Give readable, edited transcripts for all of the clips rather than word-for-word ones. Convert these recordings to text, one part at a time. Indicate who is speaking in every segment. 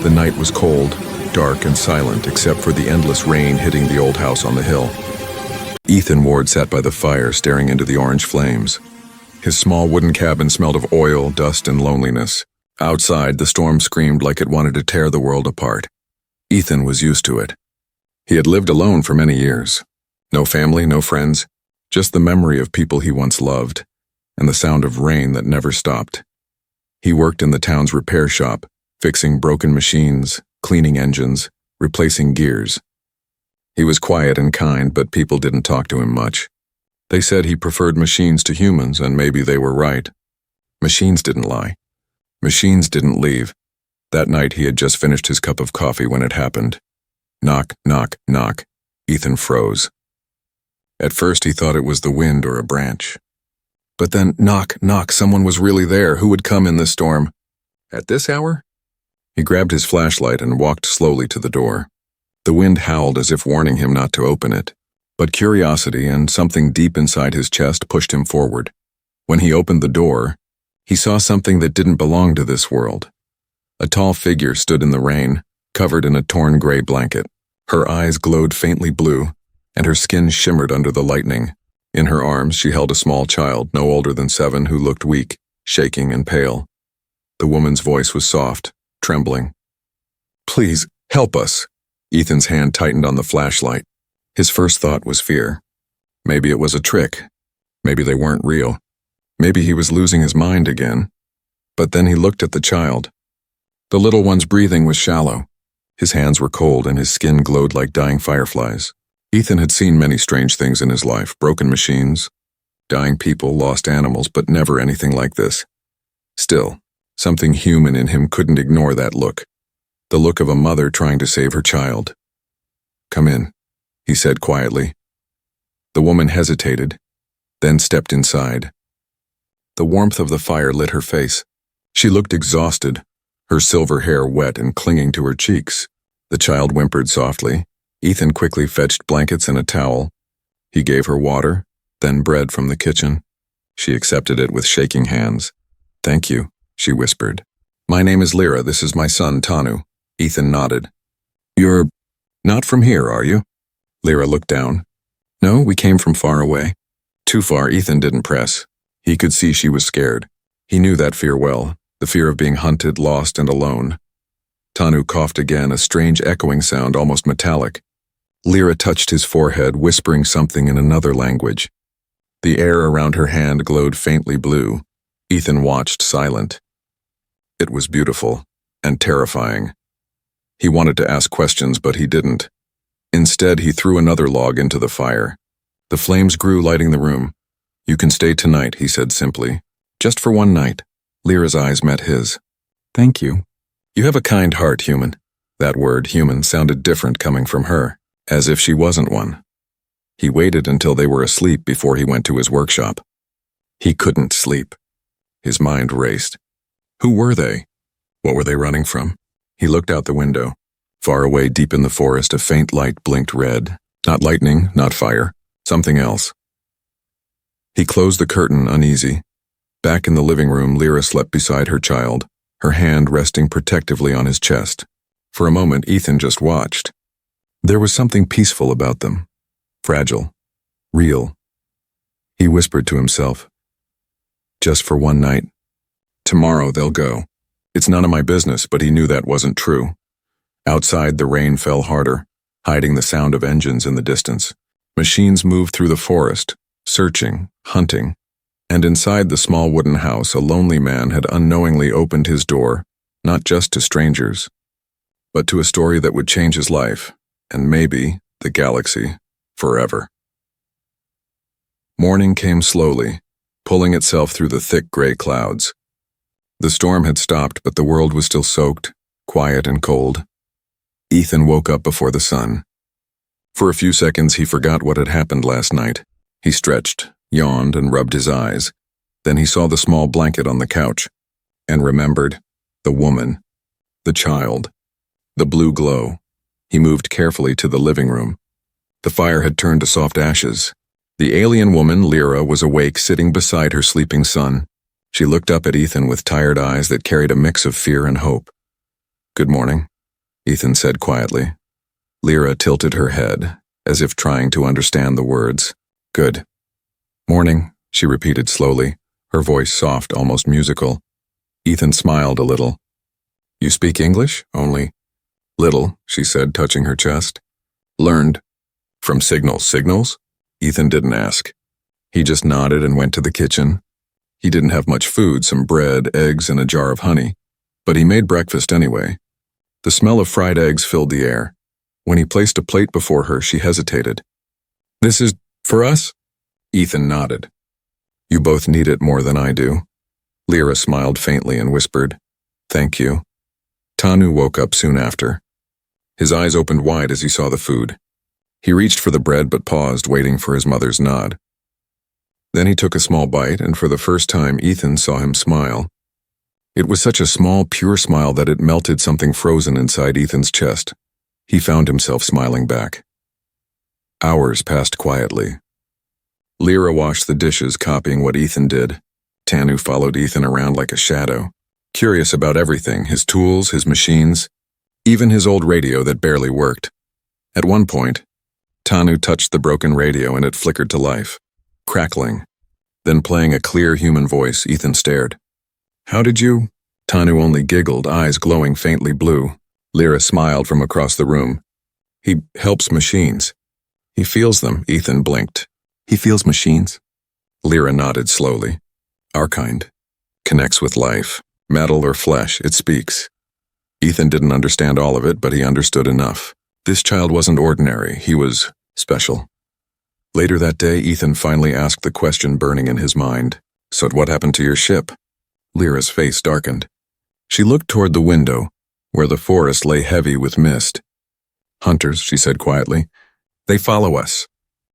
Speaker 1: The night was cold, dark and silent except for the endless rain hitting the old house on the hill. Ethan Ward sat by the fire staring into the orange flames. His small wooden cabin smelled of oil, dust, and loneliness. Outside, the storm screamed like it wanted to tear the world apart. Ethan was used to it. He had lived alone for many years. No family, no friends, just the memory of people he once loved, and the sound of rain that never stopped. He worked in the town's repair shop, fixing broken machines, cleaning engines, replacing gears. He was quiet and kind, but people didn't talk to him much. They said he preferred machines to humans, and maybe they were right. Machines didn't lie. Machines didn't leave. That night he had just finished his cup of coffee when it happened. Knock, knock, knock. Ethan froze. At first he thought it was the wind or a branch. But then, knock, knock, someone was really there. Who would come in this storm? At this hour? He grabbed his flashlight and walked slowly to the door. The wind howled as if warning him not to open it. But curiosity and something deep inside his chest pushed him forward. When he opened the door, he saw something that didn't belong to this world. A tall figure stood in the rain, covered in a torn gray blanket. Her eyes glowed faintly blue, and her skin shimmered under the lightning. In her arms, she held a small child, no older than 7, who looked weak, shaking and pale. The woman's voice was soft, trembling. "Please, help us." Ethan's hand tightened on the flashlight. His first thought was fear. Maybe it was a trick. Maybe they weren't real. Maybe he was losing his mind again. But then he looked at the child. The little one's breathing was shallow. His hands were cold and his skin glowed like dying fireflies. Ethan had seen many strange things in his life, broken machines, dying people, lost animals, but never anything like this. Still, something human in him couldn't ignore that look. The look of a mother trying to save her child. "Come in," he said quietly. The woman hesitated, then stepped inside. The warmth of the fire lit her face. She looked exhausted, her silver hair wet and clinging to her cheeks. The child whimpered softly. Ethan quickly fetched blankets and a towel. He gave her water, then bread from the kitchen. She accepted it with shaking hands. "Thank you," she whispered. "My name is Lyra. This is my son, Tanu." Ethan nodded. "You're not from here, are you?" Lyra looked down. "No, we came from far away." Too far, Ethan didn't press. He could see she was scared. He knew that fear well, the fear of being hunted, lost, and alone. Tanu coughed again, a strange echoing sound, almost metallic. Lyra touched his forehead, whispering something in another language. The air around her hand glowed faintly blue. Ethan watched, silent. It was beautiful and terrifying. He wanted to ask questions, but he didn't. Instead, he threw another log into the fire. The flames grew, lighting the room. "You can stay tonight," he said simply. "Just for one night." Lyra's eyes met his. "Thank you. You have a kind heart, human." That word, human, sounded different coming from her, as if she wasn't one. He waited until they were asleep before he went to his workshop. He couldn't sleep. His mind raced. Who were they? What were they running from? He looked out the window. Far away, deep in the forest, a faint light blinked red. Not lightning, not fire. Something else. He closed the curtain, uneasy. Back in the living room, Lyra slept beside her child, her hand resting protectively on his chest. For a moment, Ethan just watched. There was something peaceful about them. Fragile. Real. He whispered to himself. Just for one night. Tomorrow they'll go. It's none of my business, but he knew that wasn't true. Outside, the rain fell harder, hiding the sound of engines in the distance. Machines moved through the forest, searching, hunting. And inside the small wooden house, a lonely man had unknowingly opened his door, not just to strangers, but to a story that would change his life, and maybe the galaxy, forever. Morning came slowly, pulling itself through the thick gray clouds. The storm had stopped, but the world was still soaked, quiet and cold. Ethan woke up before the sun. For a few seconds, he forgot what had happened last night. He stretched, yawned, and rubbed his eyes. Then he saw the small blanket on the couch, and remembered the woman, the child, the blue glow. He moved carefully to the living room. The fire had turned to soft ashes. The alien woman, Lyra, was awake, sitting beside her sleeping son. She looked up at Ethan with tired eyes that carried a mix of fear and hope. Good morning, Ethan said quietly. Lyra tilted her head, as if trying to understand the words. Good. Morning, she repeated slowly, her voice soft, almost musical. Ethan smiled a little. You speak English? Only little, she said, touching her chest. Learned. From signals. Signals? Ethan didn't ask. He just nodded and went to the kitchen. He didn't have much food, some bread, eggs, and a jar of honey, but he made breakfast anyway. The smell of fried eggs filled the air. When he placed a plate before her, she hesitated. This is for us? Ethan nodded. You both need it more than I do. Lyra smiled faintly and whispered, Thank you. Tanu woke up soon after. His eyes opened wide as he saw the food. He reached for the bread but paused, waiting for his mother's nod. Then he took a small bite, and for the first time Ethan saw him smile. It was such a small, pure smile that it melted something frozen inside Ethan's chest. He found himself smiling back. Hours passed quietly. Lyra washed the dishes, copying what Ethan did. Tanu followed Ethan around like a shadow, curious about everything, his tools, his machines, even his old radio that barely worked. At one point, Tanu touched the broken radio and it flickered to life, crackling. Then playing a clear human voice, Ethan stared. How did you? Tanu only giggled, eyes glowing faintly blue. Lyra smiled from across the room. He helps machines. He feels them, Ethan blinked. He feels machines? Lyra nodded slowly. Our kind. Connects with life. Metal or flesh, it speaks. Ethan didn't understand all of it, but he understood enough. This child wasn't ordinary, he was special. Later that day, Ethan finally asked the question burning in his mind. So what happened to your ship? Lyra's face darkened. She looked toward the window, where the forest lay heavy with mist. Hunters, she said quietly. They follow us.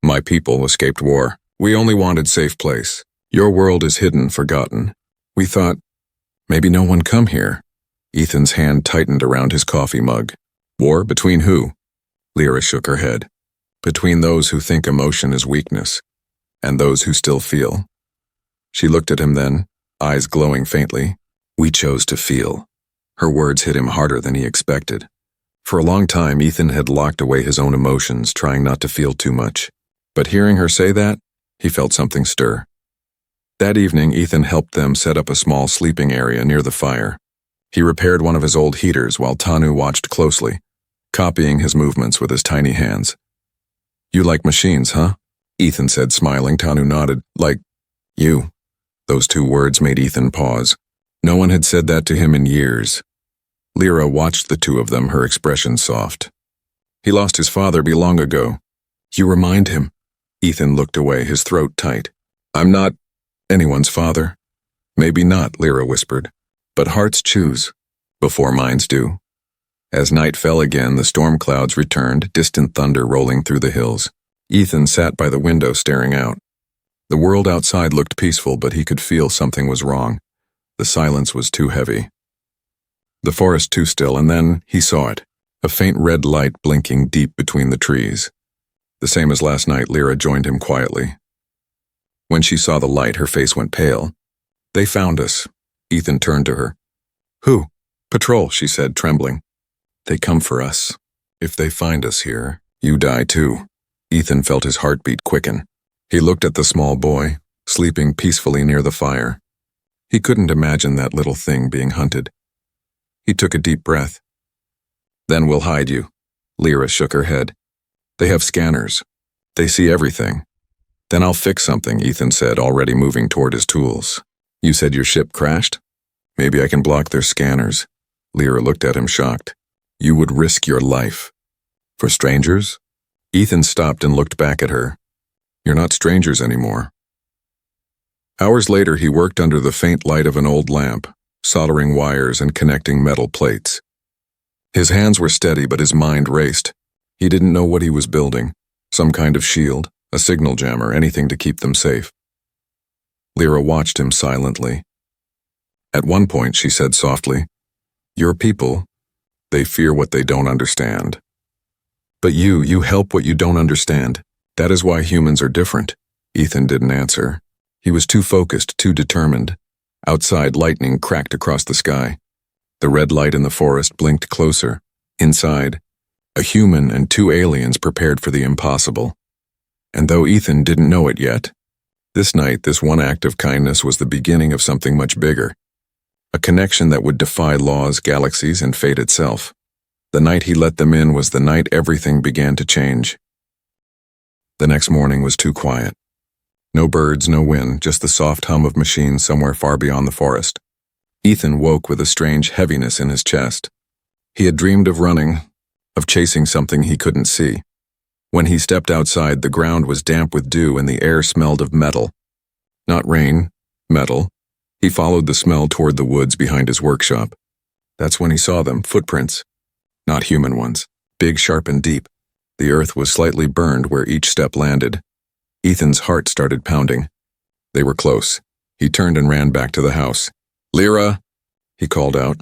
Speaker 1: My people escaped war. We only wanted safe place. Your world is hidden, forgotten. We thought, maybe no one come here. Ethan's hand tightened around his coffee mug. War between who? Lyra shook her head. Between those who think emotion is weakness, and those who still feel. She looked at him then, eyes glowing faintly. We chose to feel. Her words hit him harder than he expected. For a long time, Ethan had locked away his own emotions, trying not to feel too much. But hearing her say that, he felt something stir. That evening, Ethan helped them set up a small sleeping area near the fire. He repaired one of his old heaters while Tanu watched closely, copying his movements with his tiny hands. You like machines, huh? Ethan said, smiling. Tanu nodded. Like you. Those two words made Ethan pause. No one had said that to him in years. Lyra watched the two of them, her expression soft. He lost his father long ago. You remind him. Ethan looked away, his throat tight. I'm not anyone's father. Maybe not, Lyra whispered. But hearts choose, before minds do. As night fell again, the storm clouds returned, distant thunder rolling through the hills. Ethan sat by the window staring out. The world outside looked peaceful, but he could feel something was wrong. The silence was too heavy. The forest too still, and then he saw it, a faint red light blinking deep between the trees. The same as last night, Lyra joined him quietly. When she saw the light, her face went pale. They found us. Ethan turned to her. Who? Patrol, she said, trembling. They come for us. If they find us here, you die too. Ethan felt his heartbeat quicken. He looked at the small boy, sleeping peacefully near the fire. He couldn't imagine that little thing being hunted. He took a deep breath. Then we'll hide you. Lyra shook her head. They have scanners. They see everything. Then I'll fix something, Ethan said, already moving toward his tools. You said your ship crashed? Maybe I can block their scanners. Lyra looked at him shocked. You would risk your life. For strangers? Ethan stopped and looked back at her. You're not strangers anymore. Hours later, he worked under the faint light of an old lamp, soldering wires and connecting metal plates. His hands were steady, but his mind raced. He didn't know what he was building. Some kind of shield, a signal jammer, anything to keep them safe. Lyra watched him silently. At one point, she said softly, Your people, they fear what they don't understand. But you help what you don't understand. That is why humans are different. Ethan didn't answer. He was too focused, too determined. Outside, lightning cracked across the sky. The red light in the forest blinked closer. Inside, a human and two aliens prepared for the impossible. And though Ethan didn't know it yet, this night, this one act of kindness was the beginning of something much bigger. A connection that would defy laws, galaxies, and fate itself. The night he let them in was the night everything began to change. The next morning was too quiet. No birds, no wind, just the soft hum of machines somewhere far beyond the forest. Ethan woke with a strange heaviness in his chest. He had dreamed of running, of chasing something he couldn't see. When he stepped outside, the ground was damp with dew and the air smelled of metal. Not rain, metal. He followed the smell toward the woods behind his workshop. That's when he saw them, footprints. Not human ones, big, sharp, and deep. The earth was slightly burned where each step landed. Ethan's heart started pounding. They were close. He turned and ran back to the house. "Lyra!" he called out.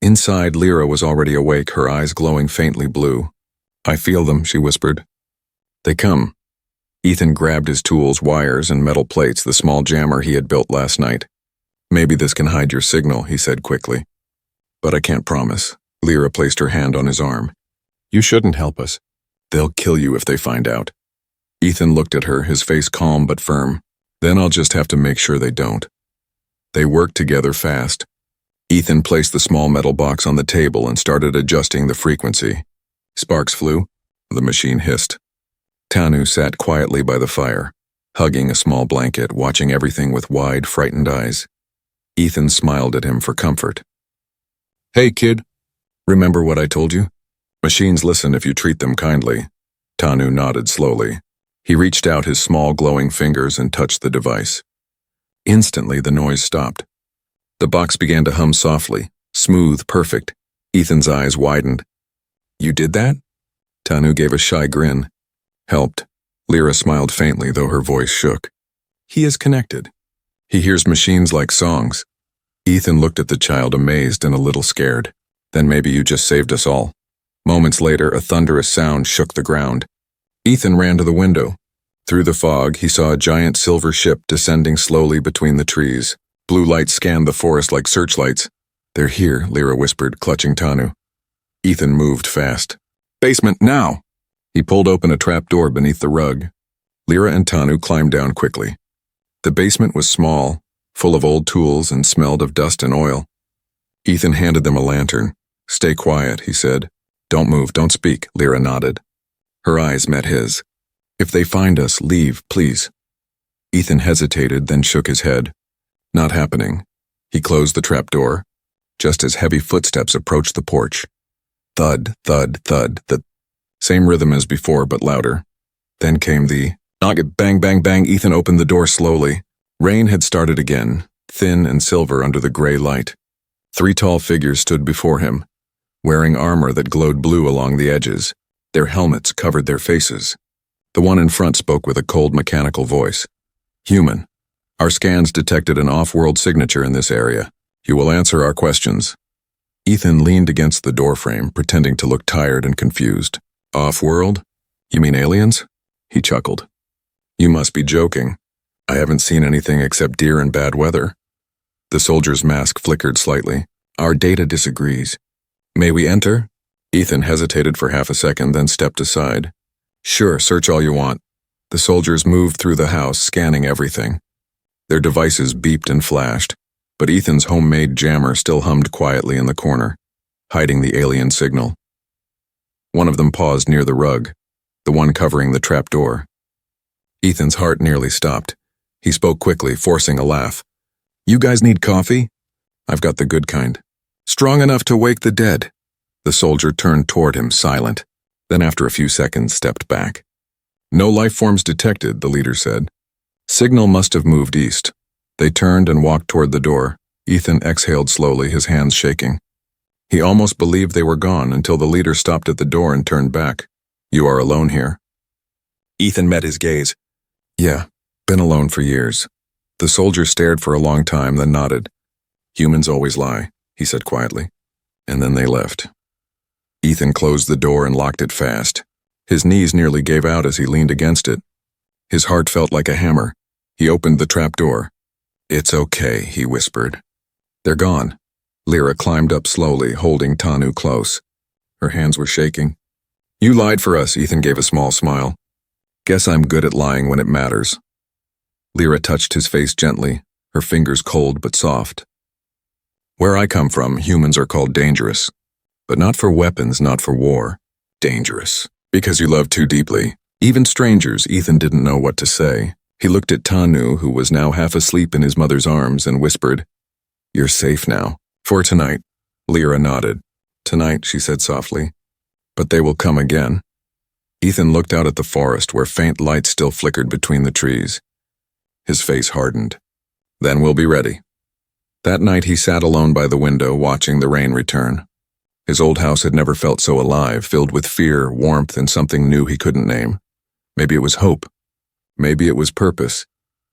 Speaker 1: Inside, Lyra was already awake, her eyes glowing faintly blue. "I feel them," she whispered. "They come." Ethan grabbed his tools, wires, and metal plates, the small jammer he had built last night. "Maybe this can hide your signal," he said quickly. "But I can't promise." Lyra placed her hand on his arm. "You shouldn't help us. They'll kill you if they find out." Ethan looked at her, his face calm but firm. "Then I'll just have to make sure they don't." They worked together fast. Ethan placed the small metal box on the table and started adjusting the frequency. Sparks flew. The machine hissed. Tanu sat quietly by the fire, hugging a small blanket, watching everything with wide, frightened eyes. Ethan smiled at him for comfort. "Hey, kid. Remember what I told you? Machines listen if you treat them kindly." Tanu nodded slowly. He reached out his small glowing fingers and touched the device. Instantly, the noise stopped. The box began to hum softly, smooth, perfect. Ethan's eyes widened. "You did that?" Tanu gave a shy grin. "Helped." Lyra smiled faintly, though her voice shook. "He is connected. He hears machines like songs." Ethan looked at the child, amazed and a little scared. "Then maybe you just saved us all." Moments later, a thunderous sound shook the ground. Ethan ran to the window. Through the fog, he saw a giant silver ship descending slowly between the trees. Blue lights scanned the forest like searchlights. "They're here," Lyra whispered, clutching Tanu. Ethan moved fast. "Basement, now!" He pulled open a trap door beneath the rug. Lyra and Tanu climbed down quickly. The basement was small, full of old tools and smelled of dust and oil. Ethan handed them a lantern. "Stay quiet," he said. "Don't move, don't speak," Lyra nodded. Her eyes met his. "If they find us, leave, please." Ethan hesitated, then shook his head. "Not happening." He closed the trap door, just as heavy footsteps approached the porch. Thud, thud, thud, the same rhythm as before, but louder. Then came the knock, bang, bang, bang. Ethan opened the door slowly. Rain had started again, thin and silver under the gray light. 3 tall figures stood before him, wearing armor that glowed blue along the edges. Their helmets covered their faces. The one in front spoke with a cold mechanical voice. "Human. Our scans detected an off-world signature in this area. You will answer our questions." Ethan leaned against the doorframe, pretending to look tired and confused. "Off-world? You mean aliens?" He chuckled. "You must be joking. I haven't seen anything except deer and bad weather." The soldier's mask flickered slightly. "Our data disagrees." "May we enter?" Ethan hesitated for half a second, then stepped aside. "Sure, search all you want." The soldiers moved through the house, scanning everything. Their devices beeped and flashed, but Ethan's homemade jammer still hummed quietly in the corner, hiding the alien signal. One of them paused near the rug, the one covering the trap door. Ethan's heart nearly stopped. He spoke quickly, forcing a laugh. "You guys need coffee?" "I've got the good kind." "Strong enough to wake the dead." The soldier turned toward him, silent, then after a few seconds stepped back. "No life forms detected," the leader said. "Signal must have moved east." They turned and walked toward the door. Ethan exhaled slowly, his hands shaking. He almost believed they were gone until the leader stopped at the door and turned back. "You are alone here?" Ethan met his gaze. "Yeah, been alone for years." The soldier stared for a long time, then nodded. "Humans always lie," he said quietly. And then they left. Ethan closed the door and locked it fast. His knees nearly gave out as he leaned against it. His heart felt like a hammer. He opened the trap door. "It's okay," he whispered. "They're gone. Lyra climbed up slowly, holding Tanu close. Her hands were shaking. You lied for us, Ethan gave a small smile. Guess I'm good at lying when it matters. Lyra touched his face gently, her fingers cold but soft. Where I come from, humans are called dangerous. But not for weapons, not for war. Dangerous. Because you love too deeply. Even strangers, Ethan didn't know what to say. He looked at Tanu, who was now half asleep in his mother's arms, and whispered, You're safe now. For tonight. Lyra nodded. Tonight, she said softly. But they will come again. Ethan looked out at the forest where faint light still flickered between the trees. His face hardened. Then we'll be ready. That night he sat alone by the window, watching the rain return. His old house had never felt so alive, filled with fear, warmth, and something new he couldn't name. Maybe it was hope. Maybe it was purpose.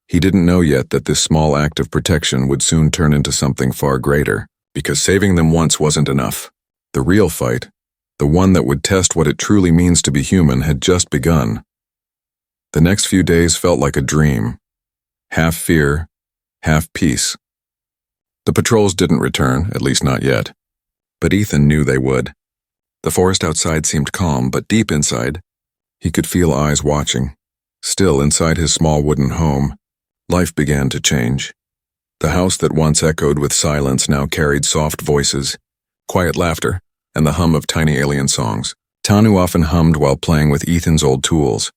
Speaker 1: He didn't know yet that this small act of protection would soon turn into something far greater, because saving them once wasn't enough. The real fight, the one that would test what it truly means to be human, had just begun. The next few days felt like a dream. Half fear, half peace. The patrols didn't return, at least not yet. But Ethan knew they would. The forest outside seemed calm, but deep inside, he could feel eyes watching. Still, inside his small wooden home, life began to change. The house that once echoed with silence now carried soft voices, quiet laughter, and the hum of tiny alien songs. Tanu often hummed while playing with Ethan's old tools,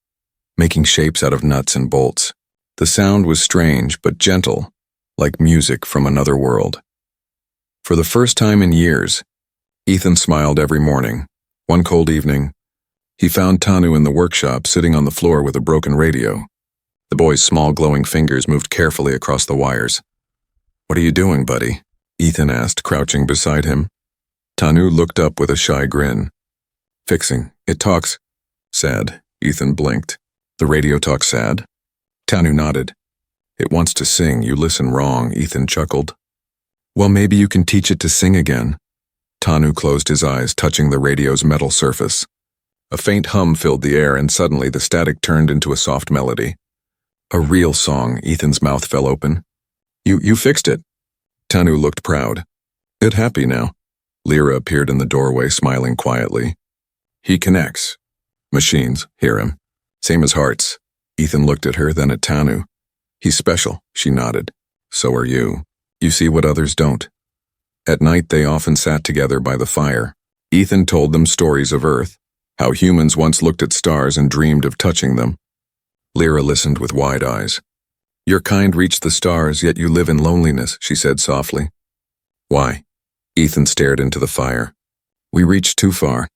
Speaker 1: making shapes out of nuts and bolts. The sound was strange but gentle, like music from another world. For the first time in years, Ethan smiled every morning. One cold evening, he found Tanu in the workshop, sitting on the floor with a broken radio. The boy's small glowing fingers moved carefully across the wires. What are you doing, buddy? Ethan asked, crouching beside him. Tanu looked up with a shy grin. Fixing. It talks sad. Ethan blinked. The radio talks sad? Tanu nodded. It wants to sing. You listen wrong, Ethan chuckled. Well, maybe you can teach it to sing again. Tanu closed his eyes, touching the radio's metal surface. A faint hum filled the air, and suddenly the static turned into a soft melody. A real song. Ethan's mouth fell open. You fixed it. Tanu looked proud. It happy now. Lyra appeared in the doorway, smiling quietly. He connects. Machines, hear him. Same as hearts. Ethan looked at her, then at Tanu. He's special, she nodded. So are you. You see what others don't. At night they often sat together by the fire. Ethan told them stories of Earth, how humans once looked at stars and dreamed of touching them. Lyra listened with wide eyes. Your kind reached the stars, yet you live in loneliness, she said softly. Why? Ethan stared into the fire. We reached too far,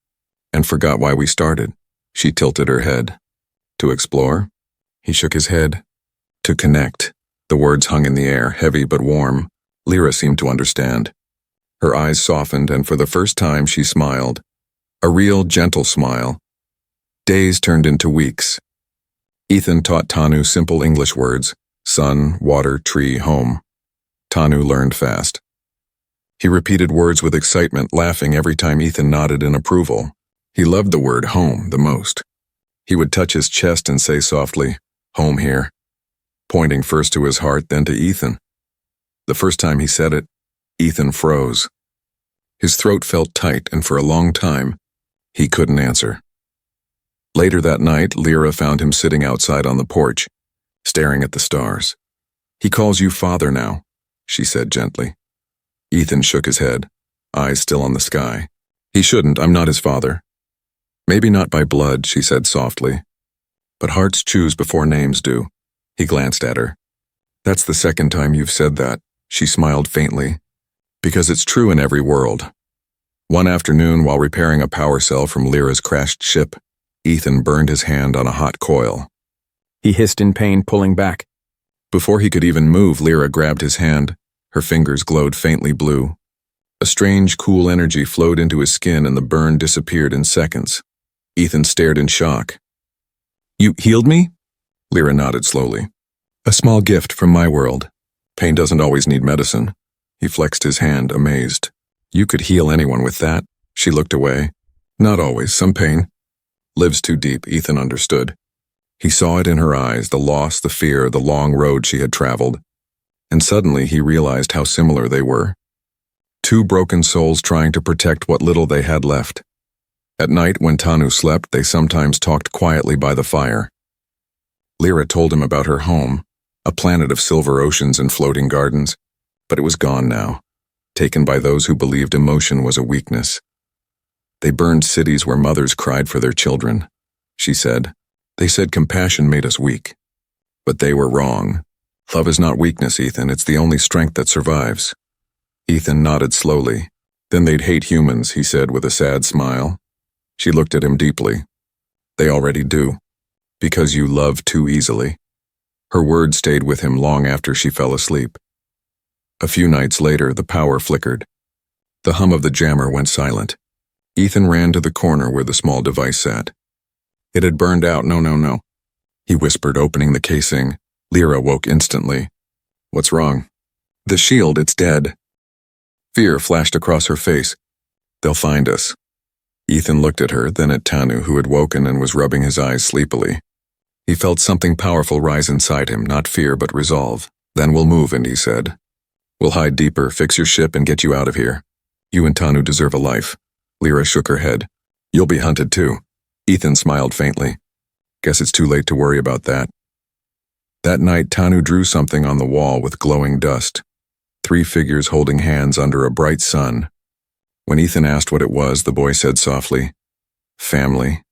Speaker 1: and forgot why we started. She tilted her head. To explore? He shook his head. To connect. The words hung in the air, heavy but warm. Lyra seemed to understand. Her eyes softened, and for the first time she smiled. A real, gentle smile. Days turned into weeks. Ethan taught Tanu simple English words: sun, water, tree, home. Tanu learned fast. He repeated words with excitement, laughing every time Ethan nodded in approval. He loved the word home the most. He would touch his chest and say softly, home here, pointing first to his heart, then to Ethan. The first time he said it, Ethan froze. His throat felt tight, and for a long time, he couldn't answer. Later that night, Lyra found him sitting outside on the porch, staring at the stars. He calls you father now, she said gently. Ethan shook his head, eyes still on the sky. He shouldn't, I'm not his father. Maybe not by blood, she said softly. But hearts choose before names do. He glanced at her. That's the second time you've said that, she smiled faintly. Because it's true in every world. One afternoon, while repairing a power cell from Lyra's crashed ship, Ethan burned his hand on a hot coil. He hissed in pain, pulling back. Before he could even move, Lyra grabbed his hand. Her fingers glowed faintly blue. A strange, cool energy flowed into his skin, and the burn disappeared in seconds. Ethan stared in shock. You healed me? Lyra nodded slowly. A small gift from my world. Pain doesn't always need medicine. He flexed his hand, amazed. You could heal anyone with that. She looked away. Not always, some pain. Lives too deep, Ethan understood. He saw it in her eyes, the loss, the fear, the long road she had traveled. And suddenly he realized how similar they were. Two broken souls trying to protect what little they had left. At night, when Tanu slept, they sometimes talked quietly by the fire. Lyra told him about her home, a planet of silver oceans and floating gardens, but it was gone now, taken by those who believed emotion was a weakness. They burned cities where mothers cried for their children, she said. They said compassion made us weak. But they were wrong. Love is not weakness, Ethan. It's the only strength that survives. Ethan nodded slowly. Then they'd hate humans, he said with a sad smile. She looked at him deeply. They already do. Because you love too easily. Her words stayed with him long after she fell asleep. A few nights later, the power flickered. The hum of the jammer went silent. Ethan ran to the corner where the small device sat. It had burned out. No, he whispered, opening the casing. Lyra woke instantly. What's wrong? The shield, it's dead. Fear flashed across her face. They'll find us. Ethan looked at her, then at Tanu, who had woken and was rubbing his eyes sleepily. He felt something powerful rise inside him, not fear but resolve. Then we'll move, and he said. We'll hide deeper, fix your ship, and get you out of here. You and Tanu deserve a life. Lyra shook her head. You'll be hunted too. Ethan smiled faintly. Guess it's too late to worry about that. That night, Tanu drew something on the wall with glowing dust. 3 figures holding hands under a bright sun. When Ethan asked what it was, the boy said softly, family.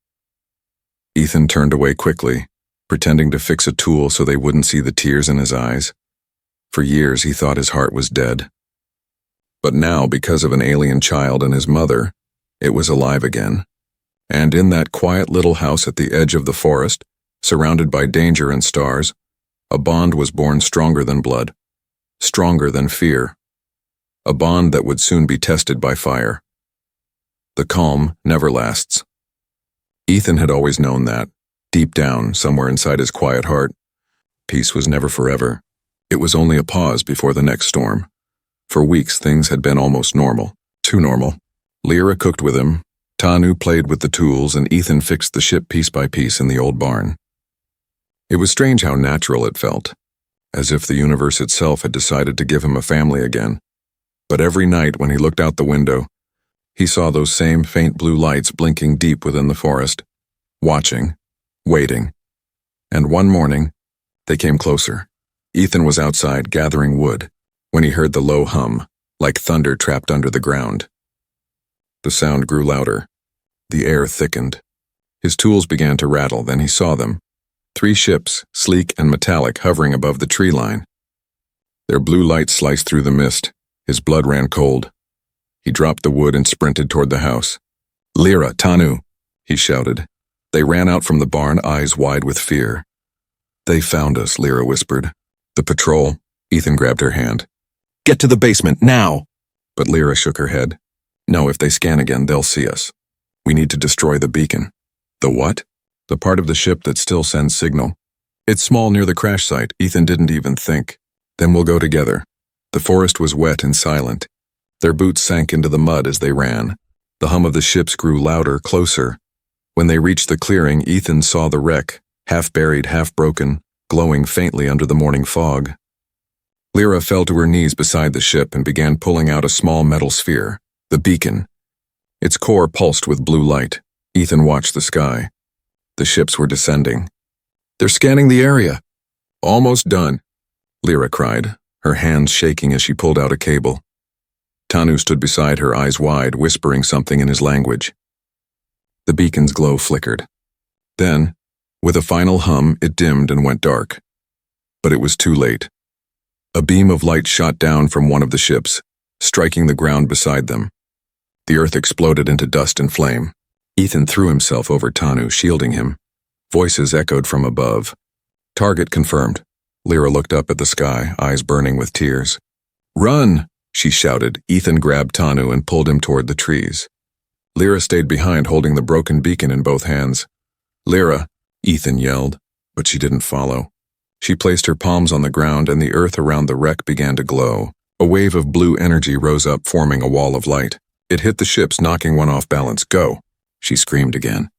Speaker 1: Ethan turned away quickly, pretending to fix a tool so they wouldn't see the tears in his eyes. For years, he thought his heart was dead. But now, because of an alien child and his mother, it was alive again. And in that quiet little house at the edge of the forest, surrounded by danger and stars, a bond was born stronger than blood, stronger than fear. A bond that would soon be tested by fire. The calm never lasts. Ethan had always known that, deep down, somewhere inside his quiet heart. Peace was never forever. It was only a pause before the next storm. For weeks, things had been almost normal. Too normal. Lyra cooked with him, Tanu played with the tools, and Ethan fixed the ship piece by piece in the old barn. It was strange how natural it felt, as if the universe itself had decided to give him a family again. But every night when he looked out the window, he saw those same faint blue lights blinking deep within the forest, watching, waiting. And one morning, they came closer. Ethan was outside gathering wood when he heard the low hum, like thunder trapped under the ground. The sound grew louder. The air thickened. His tools began to rattle, then he saw them. 3 ships, sleek and metallic, hovering above the tree line. Their blue light sliced through the mist. His blood ran cold. He dropped the wood and sprinted toward the house. Lyra, Tanu, he shouted. They ran out from the barn, eyes wide with fear. They found us, Lyra whispered. The patrol. Ethan grabbed her hand. Get to the basement, now! But Lyra shook her head. No, if they scan again, they'll see us. We need to destroy the beacon. The what? The part of the ship that still sends signal. It's small near the crash site. Ethan didn't even think. Then we'll go together. The forest was wet and silent. Their boots sank into the mud as they ran. The hum of the ships grew louder, closer. When they reached the clearing, Ethan saw the wreck, half buried, half broken, glowing faintly under the morning fog. Lyra fell to her knees beside the ship and began pulling out a small metal sphere, the beacon. Its core pulsed with blue light. Ethan watched the sky. The ships were descending. They're scanning the area. Almost done, Lyra cried, her hands shaking as she pulled out a cable. Tanu stood beside her, eyes wide, whispering something in his language. The beacon's glow flickered. Then, with a final hum, it dimmed and went dark. But it was too late. A beam of light shot down from one of the ships, striking the ground beside them. The earth exploded into dust and flame. Ethan threw himself over Tanu, shielding him. Voices echoed from above. Target confirmed. Lyra looked up at the sky, eyes burning with tears. Run! She shouted. Ethan grabbed Tanu and pulled him toward the trees. Lyra stayed behind, holding the broken beacon in both hands. Lyra, Ethan yelled, but she didn't follow. She placed her palms on the ground and the earth around the wreck began to glow. A wave of blue energy rose up, forming a wall of light. It hit the ships, knocking one off balance. Go! She screamed again.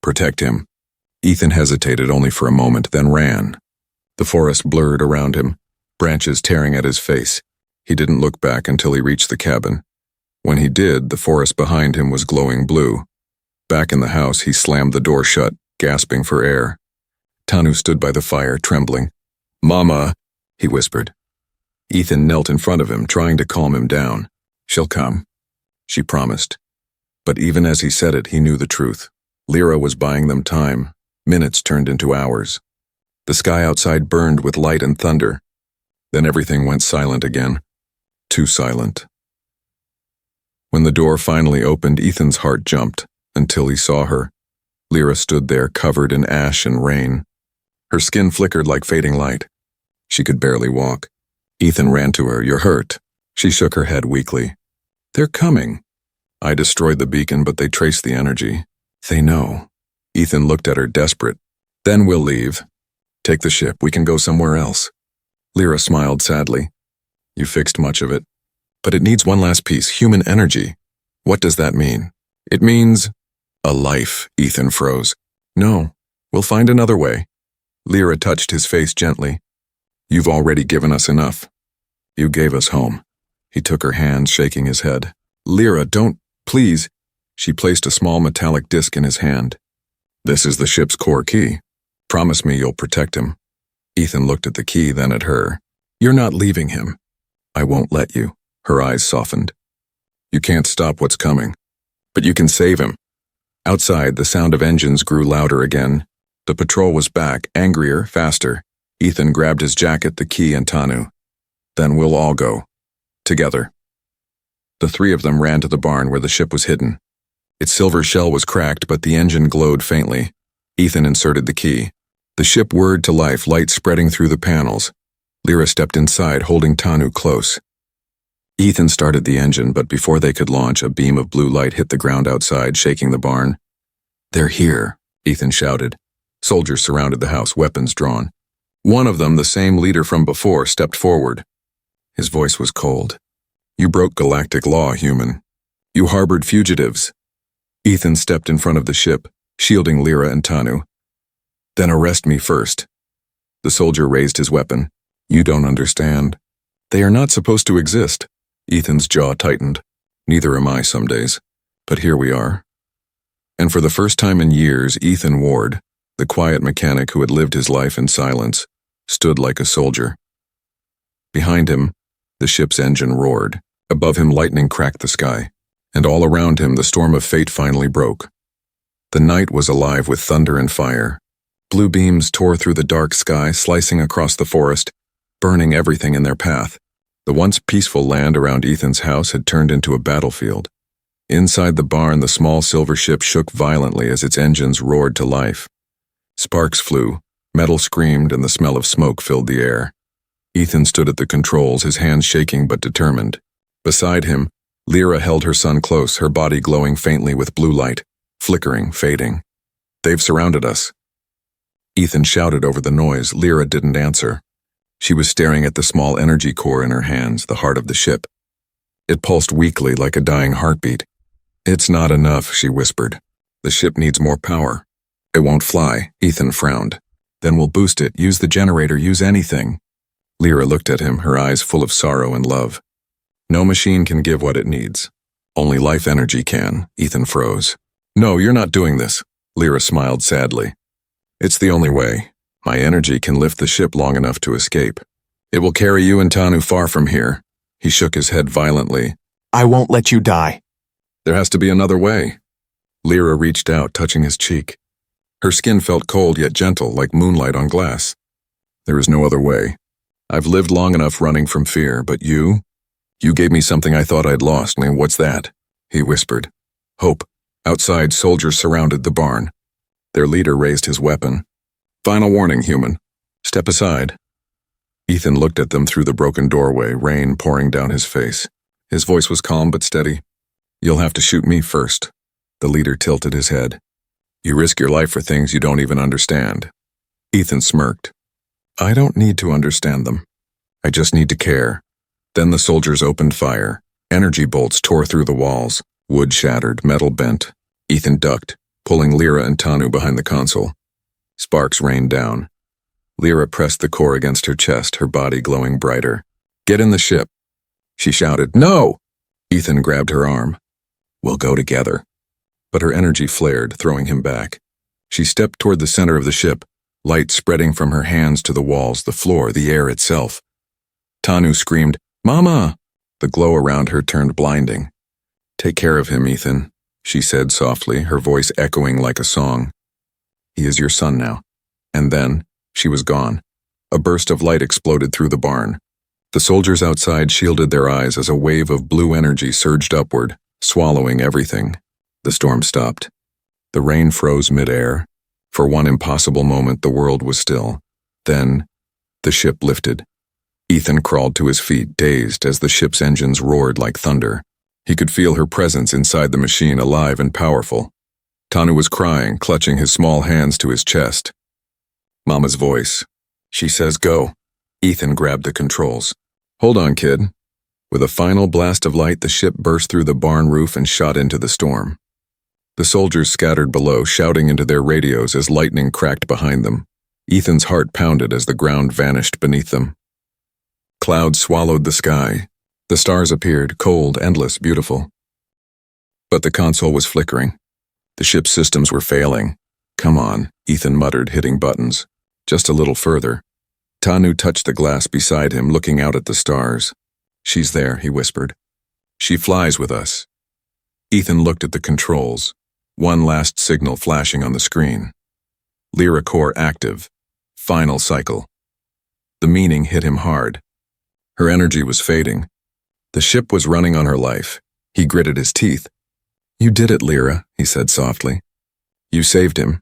Speaker 1: Protect him. Ethan hesitated only for a moment, then ran. The forest blurred around him, branches tearing at his face. He didn't look back until he reached the cabin. When he did, the forest behind him was glowing blue. Back in the house, he slammed the door shut, gasping for air. Tanu stood by the fire, trembling. "Mama," he whispered. Ethan knelt in front of him, trying to calm him down. "She'll come," she promised. But even as he said it, he knew the truth. Lyra was buying them time. Minutes turned into hours. The sky outside burned with light and thunder. Then everything went silent again. Too silent. When the door finally opened, Ethan's heart jumped, until he saw her. Lyra stood there, covered in ash and rain. Her skin flickered like fading light. She could barely walk. Ethan ran to her. "You're hurt." She shook her head weakly. "They're coming." "I destroyed the beacon, but they traced the energy." "They know." Ethan looked at her, desperate. "Then we'll leave. Take the ship. We can go somewhere else." Lyra smiled sadly. "You fixed much of it. But it needs one last piece, human energy." "What does that mean?" "It means a life," Ethan froze. "No, we'll find another way." Lyra touched his face gently. "You've already given us enough. You gave us home." He took her hand, shaking his head. "Lyra, don't, please." She placed a small metallic disc in his hand. "This is the ship's core key. Promise me you'll protect him." Ethan looked at the key, then at her. "You're not leaving him." "I won't let you." Her eyes softened. "You can't stop what's coming. But you can save him." Outside, the sound of engines grew louder again. The patrol was back, angrier, faster. Ethan grabbed his jacket, the key, and Tanu. "Then we'll all go. Together." The three of them ran to the barn where the ship was hidden. Its silver shell was cracked, but the engine glowed faintly. Ethan inserted the key. The ship whirred to life, light spreading through the panels. Lyra stepped inside, holding Tanu close. Ethan started the engine, but before they could launch, a beam of blue light hit the ground outside, shaking the barn. "They're here," Ethan shouted. Soldiers surrounded the house, weapons drawn. One of them, the same leader from before, stepped forward. His voice was cold. "You broke galactic law, human. You harbored fugitives." Ethan stepped in front of the ship, shielding Lyra and Tanu. "Then arrest me first." The soldier raised his weapon. "You don't understand. They are not supposed to exist." Ethan's jaw tightened. "Neither am I some days. But here we are." And for the first time in years, Ethan Ward, the quiet mechanic who had lived his life in silence, stood like a soldier. Behind him, the ship's engine roared. Above him, lightning cracked the sky. And all around him, the storm of fate finally broke. The night was alive with thunder and fire. Blue beams tore through the dark sky, slicing across the forest, burning everything in their path. The once peaceful land around Ethan's house had turned into a battlefield. Inside the barn, the small silver ship shook violently as its engines roared to life. Sparks flew, metal screamed, and the smell of smoke filled the air. Ethan stood at the controls, his hands shaking but determined. Beside him, Lyra held her son close, her body glowing faintly with blue light, flickering, fading. "They've surrounded us." Ethan shouted over the noise. Lyra didn't answer. She was staring at the small energy core in her hands, the heart of the ship. It pulsed weakly like a dying heartbeat. "It's not enough," she whispered. "The ship needs more power." "It won't fly," Ethan frowned. "Then we'll boost it, use the generator, use anything." Lyra looked at him, her eyes full of sorrow and love. "No machine can give what it needs. Only life energy can." Ethan froze. "No, you're not doing this." Lyra smiled sadly. "It's the only way. My energy can lift the ship long enough to escape. It will carry you and Tanu far from here." He shook his head violently.
Speaker 2: "I won't let you die."
Speaker 1: "There has to be another way." Lyra reached out, touching his cheek. Her skin felt cold yet gentle, like moonlight on glass. "There is no other way. I've lived long enough running from fear, but you gave me something I thought I'd lost. And what's that?" He whispered. "Hope." Outside, soldiers surrounded the barn. Their leader raised his weapon. "Final warning, human. Step aside." Ethan looked at them through the broken doorway, rain pouring down his face. His voice was calm but steady. "You'll have to shoot me first." The leader tilted his head. "You risk your life for things you don't even understand." Ethan smirked. "I don't need to understand them. I just need to care." Then the soldiers opened fire. Energy bolts tore through the walls. Wood shattered, metal bent. Ethan ducked, pulling Lyra and Tanu behind the console. Sparks rained down. Lyra pressed the core against her chest, her body glowing brighter. "Get in the ship." She shouted, "No!" Ethan grabbed her arm. "We'll go together." But her energy flared, throwing him back. She stepped toward the center of the ship, light spreading from her hands to the walls, the floor, the air itself. Tanu screamed, "Mama!" The glow around her turned blinding. "Take care of him, Ethan," she said softly, her voice echoing like a song. "He is your son now." And then, she was gone. A burst of light exploded through the barn. The soldiers outside shielded their eyes as a wave of blue energy surged upward, swallowing everything. The storm stopped. The rain froze mid-air. For one impossible moment, the world was still. Then, the ship lifted. Ethan crawled to his feet, dazed as the ship's engines roared like thunder. He could feel her presence inside the machine, alive and powerful. Tanu was crying, clutching his small hands to his chest. Mama's voice. She says go. Ethan grabbed the controls. "Hold on, kid." With a final blast of light, the ship burst through the barn roof and shot into the storm. The soldiers scattered below, shouting into their radios as lightning cracked behind them. Ethan's heart pounded as the ground vanished beneath them. Clouds swallowed the sky. The stars appeared, cold, endless, beautiful. But the console was flickering. The ship's systems were failing. "Come on," Ethan muttered, hitting buttons. Just a little further. Tanu touched the glass beside him, looking out at the stars. "She's there," he whispered. "She flies with us." Ethan looked at the controls. One last signal flashing on the screen. Lyra core active. Final cycle. The meaning hit him hard. Her energy was fading. The ship was running on her life. He gritted his teeth. "You did it, Lyra," he said softly. "You saved him."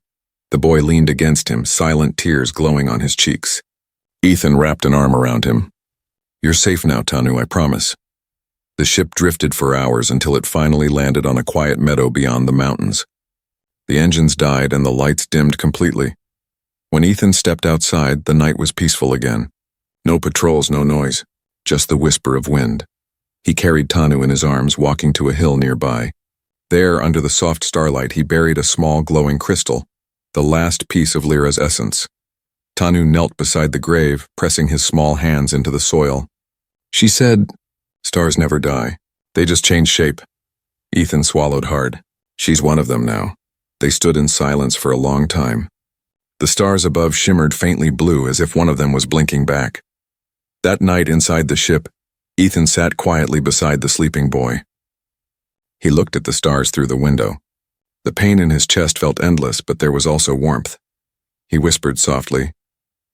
Speaker 1: The boy leaned against him, silent tears glowing on his cheeks. Ethan wrapped an arm around him. "You're safe now, Tanu, I promise." The ship drifted for hours until it finally landed on a quiet meadow beyond the mountains. The engines died and the lights dimmed completely. When Ethan stepped outside, the night was peaceful again. No patrols, no noise, just the whisper of wind. He carried Tanu in his arms, walking to a hill nearby. There, under the soft starlight, he buried a small glowing crystal, the last piece of Lyra's essence. Tanu knelt beside the grave, pressing his small hands into the soil. She said, "Stars never die. They just change shape." Ethan swallowed hard. She's one of them now. They stood in silence for a long time. The stars above shimmered faintly blue as if one of them was blinking back. That night inside the ship, Ethan sat quietly beside the sleeping boy. He looked at the stars through the window. The pain in his chest felt endless, but there was also warmth. He whispered softly,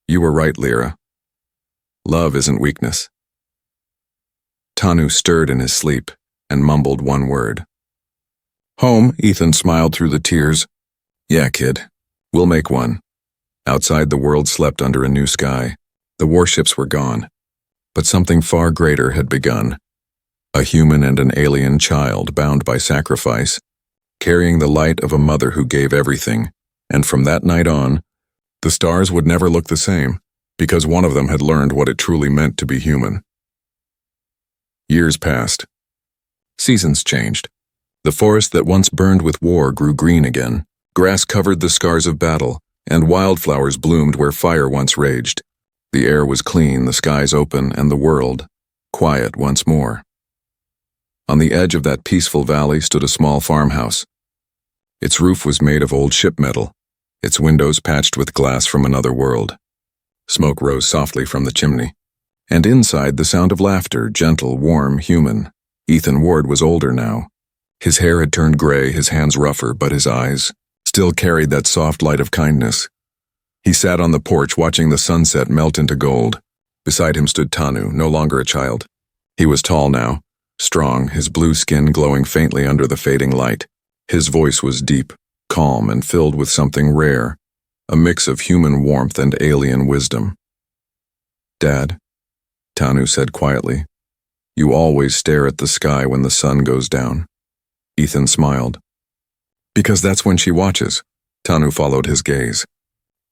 Speaker 1: "You were right, Lyra. Love isn't weakness." Tanu stirred in his sleep and mumbled one word. "Home," Ethan smiled through the tears. "Yeah, kid. We'll make one." Outside, the world slept under a new sky. The warships were gone. But something far greater had begun. A human and an alien child bound by sacrifice, carrying the light of a mother who gave everything. And from that night on, the stars would never look the same, because one of them had learned what it truly meant to be human. Years passed. Seasons changed. The forest that once burned with war grew green again. Grass covered the scars of battle, and wildflowers bloomed where fire once raged. The air was clean, the skies open, and the world quiet once more. On the edge of that peaceful valley stood a small farmhouse. Its roof was made of old ship metal, its windows patched with glass from another world. Smoke rose softly from the chimney. And inside, the sound of laughter, gentle, warm, human. Ethan Ward was older now. His hair had turned gray, his hands rougher, but his eyes still carried that soft light of kindness. He sat on the porch watching the sunset melt into gold. Beside him stood Tanu, no longer a child. He was tall now, strong, his blue skin glowing faintly under the fading light. His voice was deep, calm, and filled with something rare, a mix of human warmth and alien wisdom. "Dad," Tanu said quietly, "you always stare at the sky when the sun goes down." Ethan smiled. "Because that's when she watches." Tanu followed his gaze.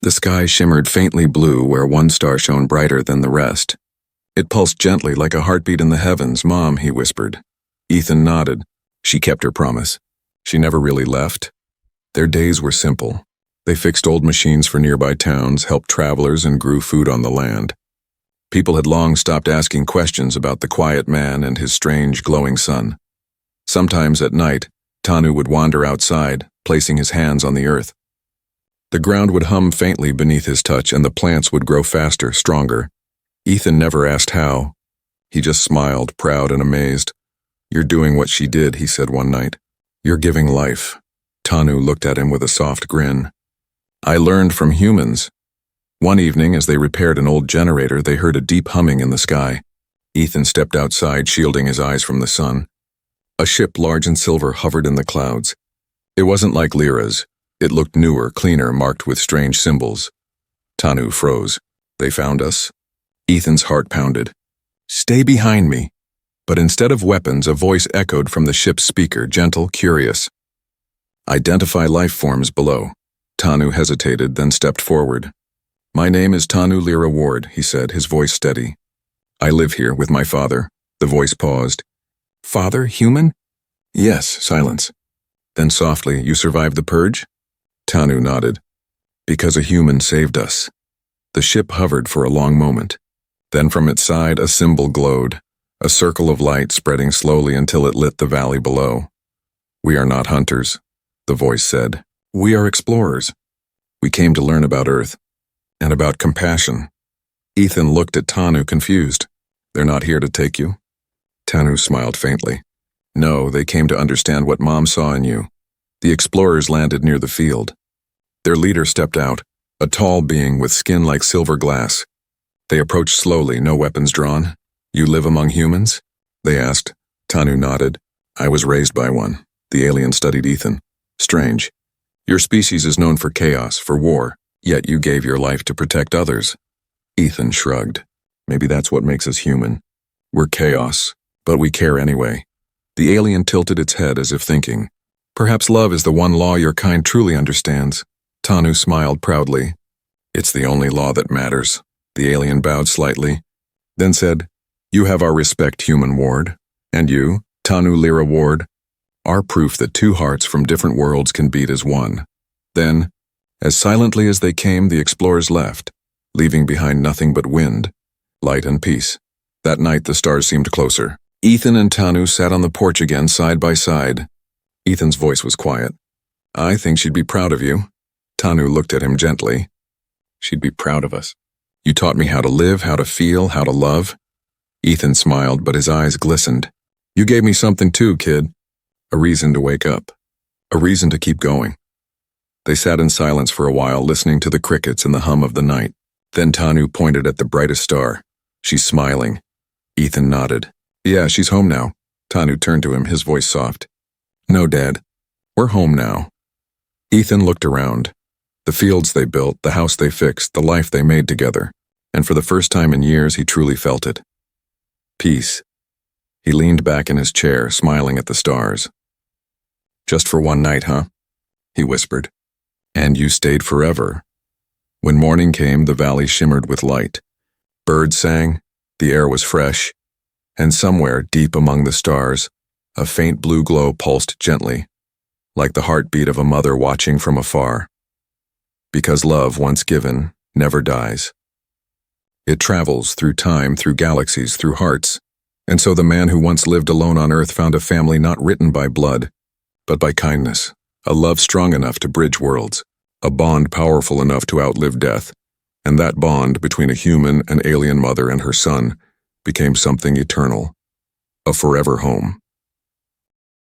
Speaker 1: The sky shimmered faintly blue where one star shone brighter than the rest. It pulsed gently like a heartbeat in the heavens. "Mom," he whispered. Ethan nodded. She kept her promise. She never really left. Their days were simple. They fixed old machines for nearby towns, helped travelers, and grew food on the land. People had long stopped asking questions about the quiet man and his strange, glowing son. Sometimes at night, Tanu would wander outside, placing his hands on the earth. The ground would hum faintly beneath his touch and the plants would grow faster, stronger. Ethan never asked how. He just smiled, proud and amazed. "You're doing what she did," he said one night. "You're giving life." Tanu looked at him with a soft grin. "I learned from humans." One evening, as they repaired an old generator, they heard a deep humming in the sky. Ethan stepped outside, shielding his eyes from the sun. A ship large and silver hovered in the clouds. It wasn't like Lyra's. It looked newer, cleaner, marked with strange symbols. Tanu froze. "They found us?" Ethan's heart pounded. "Stay behind me." But instead of weapons, a voice echoed from the ship's speaker, gentle, curious. "Identify life forms below." Tanu hesitated, then stepped forward. "My name is Tanu Lyra Ward," he said, his voice steady. "I live here with my father." The voice paused. "Father, human?" "Yes," silence. Then softly, "You survived the purge?" Tanu nodded. "Because a human saved us." The ship hovered for a long moment. Then from its side a symbol glowed, a circle of light spreading slowly until it lit the valley below. "We are not hunters," the voice said. "We are explorers. We came to learn about Earth, and about compassion." Ethan looked at Tanu, confused. "They're not here to take you?" Tanu smiled faintly. "No, they came to understand what Mom saw in you." The explorers landed near the field. Their leader stepped out, a tall being with skin like silver glass. They approached slowly, no weapons drawn. "You live among humans?" they asked. Tanu nodded. "I was raised by one." The alien studied Ethan. "Strange. Your species is known for chaos, for war, yet you gave your life to protect others." Ethan shrugged. "Maybe that's what makes us human. We're chaos, but we care anyway." The alien tilted its head as if thinking. "Perhaps love is the one law your kind truly understands." Tanu smiled proudly. "It's the only law that matters." The alien bowed slightly, then said, "You have our respect, human Ward. And you, Tanu Lyra Ward, are proof that two hearts from different worlds can beat as one." Then, as silently as they came, the explorers left, leaving behind nothing but wind, light and peace. That night the stars seemed closer. Ethan and Tanu sat on the porch again, side by side. Ethan's voice was quiet. "I think she'd be proud of you." Tanu looked at him gently. "She'd be proud of us. You taught me how to live, how to feel, how to love." Ethan smiled, but his eyes glistened. "You gave me something too, kid. A reason to wake up. A reason to keep going." They sat in silence for a while, listening to the crickets and the hum of the night. Then Tanu pointed at the brightest star. "She's smiling." Ethan nodded. "Yeah, she's home now." Tanu turned to him, his voice soft. "No, Dad. We're home now." Ethan looked around. The fields they built, the house they fixed, the life they made together. And for the first time in years, he truly felt it. Peace. He leaned back in his chair, smiling at the stars. "Just for one night, huh?" he whispered. "And you stayed forever." When morning came, the valley shimmered with light. Birds sang, the air was fresh, and somewhere, deep among the stars, a faint blue glow pulsed gently, like the heartbeat of a mother watching from afar. Because love, once given, never dies. It travels through time, through galaxies, through hearts. And so the man who once lived alone on Earth found a family not written by blood, but by kindness, a love strong enough to bridge worlds, a bond powerful enough to outlive death. And that bond between a human and alien mother and her son became something eternal, a forever home.